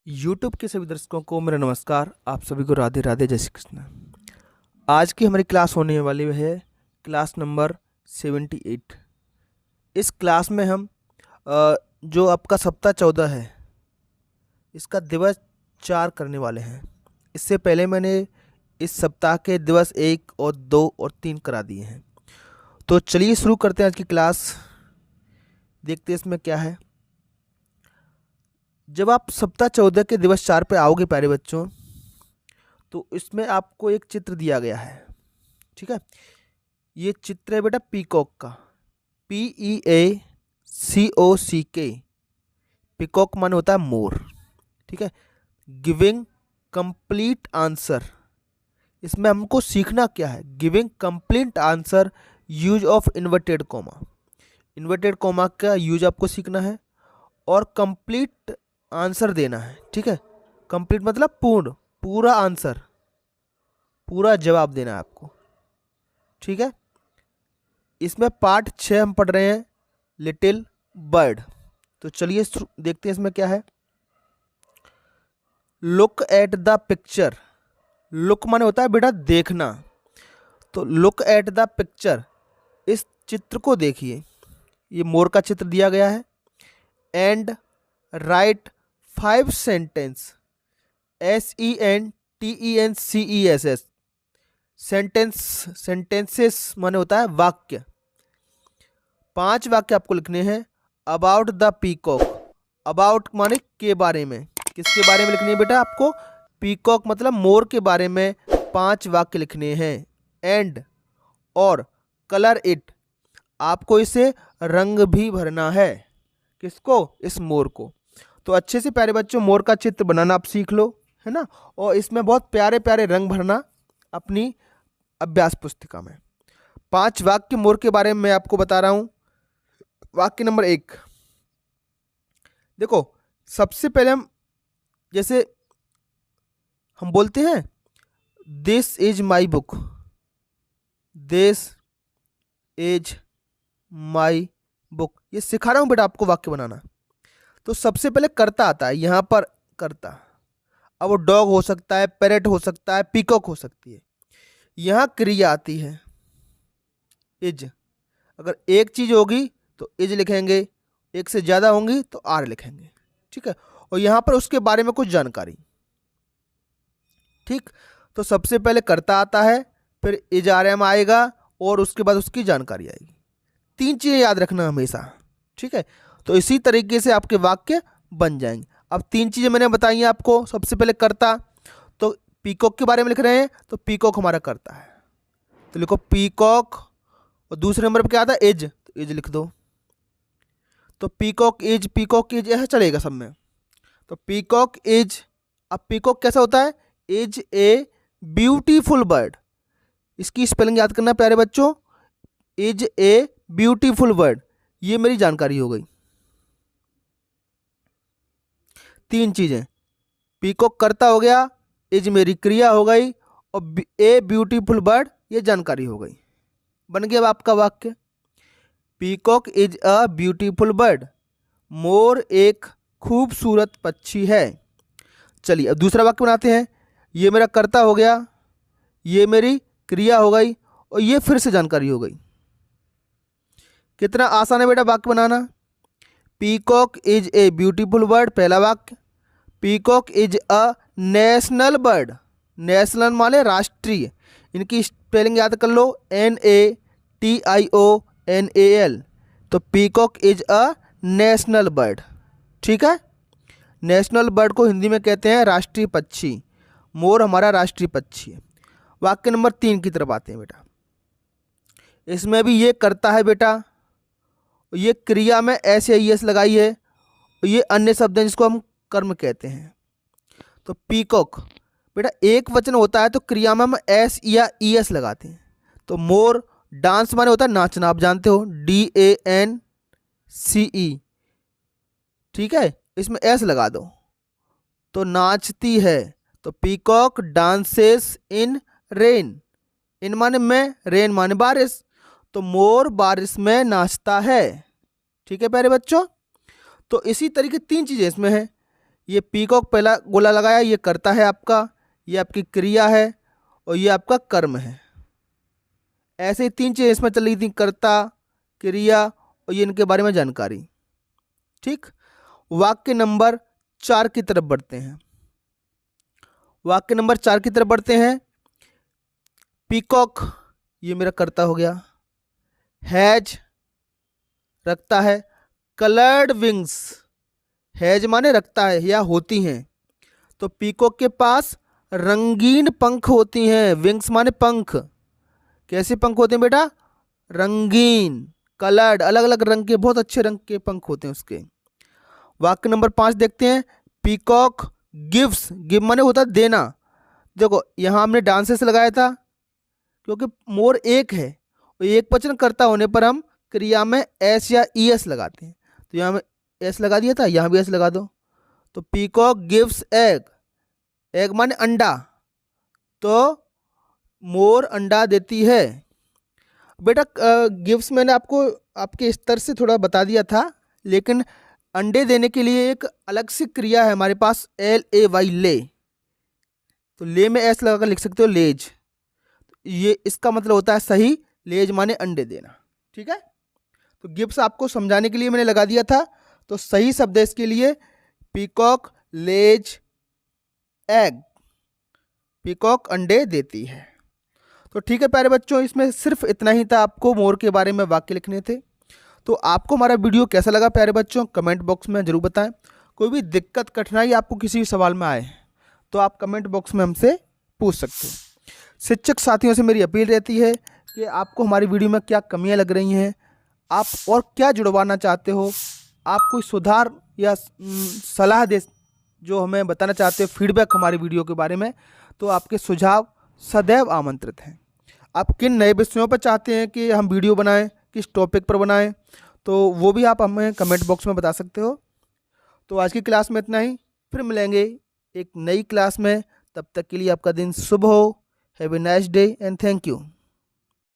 YouTube के सभी दर्शकों को मेरा नमस्कार। आप सभी को राधे राधे, जय श्री कृष्ण। आज की हमारी क्लास होने वाली है क्लास नंबर 78। इस क्लास में हम जो आपका सप्ताह 14 है इसका दिवस 4 करने वाले हैं। इससे पहले मैंने इस सप्ताह के दिवस 1 और 2 और 3 करा दिए हैं। तो चलिए शुरू करते हैं आज की क्लास। देखते हैं इसमें क्या है। जब आप सप्ताह 14 के दिवस 4 पे आओगे प्यारे बच्चों, तो इसमें आपको एक चित्र दिया गया है। ठीक है, ये चित्र है बेटा पीकॉक का, PEACOCK। पीकॉक माने होता है मोर। ठीक है, गिविंग कंप्लीट आंसर। इसमें हमको सीखना क्या है? Giving complete answer, use of inverted comma. Inverted comma का यूज आपको सीखना है और कंप्लीट आंसर देना है। ठीक है, कंप्लीट मतलब पूर्ण, पूरा आंसर, पूरा जवाब देना है आपको। ठीक है, इसमें पार्ट 6 हम पढ़ रहे हैं, लिटिल बर्ड। तो चलिए देखते हैं इसमें क्या है। Look at the picture. Look माने होता है बेटा देखना, तो लुक एट द पिक्चर, इस चित्र को देखिए। ये मोर का चित्र दिया गया है। And right 5 sentence, SENTENCESS। Sentences माने होता है वाक्य। 5 वाक्य आपको लिखने हैं अबाउट द पीकॉक। अबाउट माने के बारे में। किसके बारे में लिखनी है बेटा आपको? पीकॉक मतलब मोर के बारे में 5 वाक्य लिखने हैं। एंड और कलर इट, आपको इसे रंग भी भरना है। किसको? इस मोर को। तो अच्छे से प्यारे बच्चों मोर का चित्र बनाना आप सीख लो, है ना। और इसमें बहुत प्यारे प्यारे रंग भरना अपनी अभ्यास पुस्तिका में। 5 वाक्य मोर के बारे में मैं आपको बता रहा हूं। वाक्य नंबर 1, देखो सबसे पहले जैसे हम बोलते हैं this is my book, this is my book, ये सिखा रहा हूं बेटा आपको वाक्य बनाना। तो सबसे पहले कर्ता आता है, यहां पर कर्ता। अब वो डॉग हो सकता है, पैरेट हो सकता है, पीकॉक हो सकती है। यहां क्रिया आती है इज। अगर एक चीज होगी तो इज लिखेंगे, एक से ज्यादा होंगी तो आर लिखेंगे। ठीक है, और यहां पर उसके बारे में कुछ जानकारी। ठीक, तो सबसे पहले कर्ता आता है, फिर इज आर एम आएगा और उसके बाद उसकी जानकारी आएगी। 3 चीजें याद रखना हमेशा। ठीक है, तो इसी तरीके से आपके वाक्य बन जाएंगे। अब 3 चीजें मैंने बताई हैं आपको। सबसे पहले कर्ता, तो पीकॉक के बारे में लिख रहे हैं तो पीकॉक हमारा कर्ता है, तो लिखो पीकॉक। और दूसरे नंबर पर क्या आता है? इज, तो इज लिख दो। तो पीकॉक इज ऐसा चलेगा सब में। तो पीकॉक इज, अब पीकॉक कैसा होता है? Is a beautiful bird. इसकी स्पेलिंग याद करना प्यारे बच्चों, इज ए ब्यूटीफुल बर्ड। ये मेरी जानकारी हो गई। 3 चीजें, पीकॉक कर्ता हो गया, इज मेरी क्रिया हो गई, और ए ब्यूटीफुल बर्ड ये जानकारी हो गई। बन गया अब आपका वाक्य। Peacock is a beautiful bird, मोर एक खूबसूरत पक्षी है। चलिए अब दूसरा वाक्य बनाते हैं। ये मेरा कर्ता हो गया, ये मेरी क्रिया हो गई, और ये फिर से जानकारी हो गई। कितना आसान है बेटा वाक्य बनाना। Peacock is a beautiful bird, पहला वाक्य। Peacock is a national bird, national माने राष्ट्रीय। इनकी स्पेलिंग याद कर लो, NATIONAL। तो peacock is a national bird. ठीक है, नेशनल बर्ड को हिंदी में कहते हैं राष्ट्रीय पक्षी। मोर हमारा राष्ट्रीय पक्षी है। वाक्य नंबर 3 की तरफ आते हैं बेटा। इसमें भी ये करता है बेटा, ये क्रिया में SAES लगाई है, और ये अन्य शब्द हैं जिसको हम कर्म कहते हैं। तो पीकॉक बेटा एक वचन होता है तो क्रिया में हम S या ES लगाते हैं। तो मोर डांस माने होता है नाचना, आप जानते हो, DANCE। ठीक है, इसमें S लगा दो तो नाचती है। तो पीकॉक डांसेस इन रेन। इन माने में, रेन माने बारिश, तो मोर बारिश में नाचता है। ठीक है प्यारे बच्चों, तो इसी तरीके 3 चीजें इसमें है ये पीकॉक पहला गोला लगाया, ये कर्ता है आपका, ये आपकी क्रिया है और ये आपका कर्म है। ऐसे ही 3 चीज़ें इसमें चल रही थी, कर्ता, क्रिया और ये इनके बारे में जानकारी। ठीक, वाक्य नंबर 4 की तरफ बढ़ते हैं। वाक्य नंबर 4 की तरफ बढ़ते हैं। पीकॉक ये मेरा कर्ता हो गया, हैज रखता है, कलर्ड विंग्स, हैज माने रखता है या होती हैं, तो पीकॉक के पास रंगीन पंख होती हैं। विंग्स माने पंख, कैसे पंख होते हैं बेटा? रंगीन, कलर्ड, अलग अलग रंग के, बहुत अच्छे रंग के पंख होते हैं उसके। वाक्य नंबर 5 देखते हैं। पीकॉक गिव्स, गिव माने होता है देना। देखो यहाँ हमने डांसेस लगाया था क्योंकि मोर एक है, और एक वचन कर्ता होने पर हम क्रिया में एस या ई एस लगाते हैं, तो यहाँ में एस लगा दिया था, यहाँ भी एस लगा दो। तो पीकॉक गिव्स एग, एग माने अंडा, तो मोर अंडा देती है। बेटा गिव्स मैंने आपको आपके स्तर से थोड़ा बता दिया था, लेकिन अंडे देने के लिए एक अलग सी क्रिया है हमारे पास, LAY, ले, तो ले में एस लगाकर लिख सकते हो, लेज। ये इसका मतलब होता है सही, लेज माने अंडे देना। ठीक है, तो गिव्स आपको समझाने के लिए मैंने लगा दिया था, तो सही शब्द है इसके लिए पीकॉक लेज एग, पीकॉक अंडे देती है। तो ठीक है प्यारे बच्चों, इसमें सिर्फ इतना ही था, आपको मोर के बारे में वाक्य लिखने थे। तो आपको हमारा वीडियो कैसा लगा प्यारे बच्चों, कमेंट बॉक्स में ज़रूर बताएं। कोई भी दिक्कत कठिनाई आपको किसी भी सवाल में आए तो आप कमेंट बॉक्स में हमसे पूछ सकते हो। शिक्षक साथियों से मेरी अपील रहती है कि आपको हमारी वीडियो में क्या कमियां लग रही हैं, आप और क्या जुड़वाना चाहते हो, आप कोई सुधार या सलाह दे जो हमें बताना चाहते हो, फीडबैक हमारी वीडियो के बारे में, तो आपके सुझाव सदैव आमंत्रित हैं। आप किन नए विषयों पर चाहते हैं कि हम वीडियो बनाएं, किस टॉपिक पर बनाएं, तो वो भी आप हमें कमेंट बॉक्स में बता सकते हो। तो आज की क्लास में इतना ही, फिर मिलेंगे एक नई क्लास में। तब तक के लिए आपका दिन शुभ हो। Have a nice day and thank you.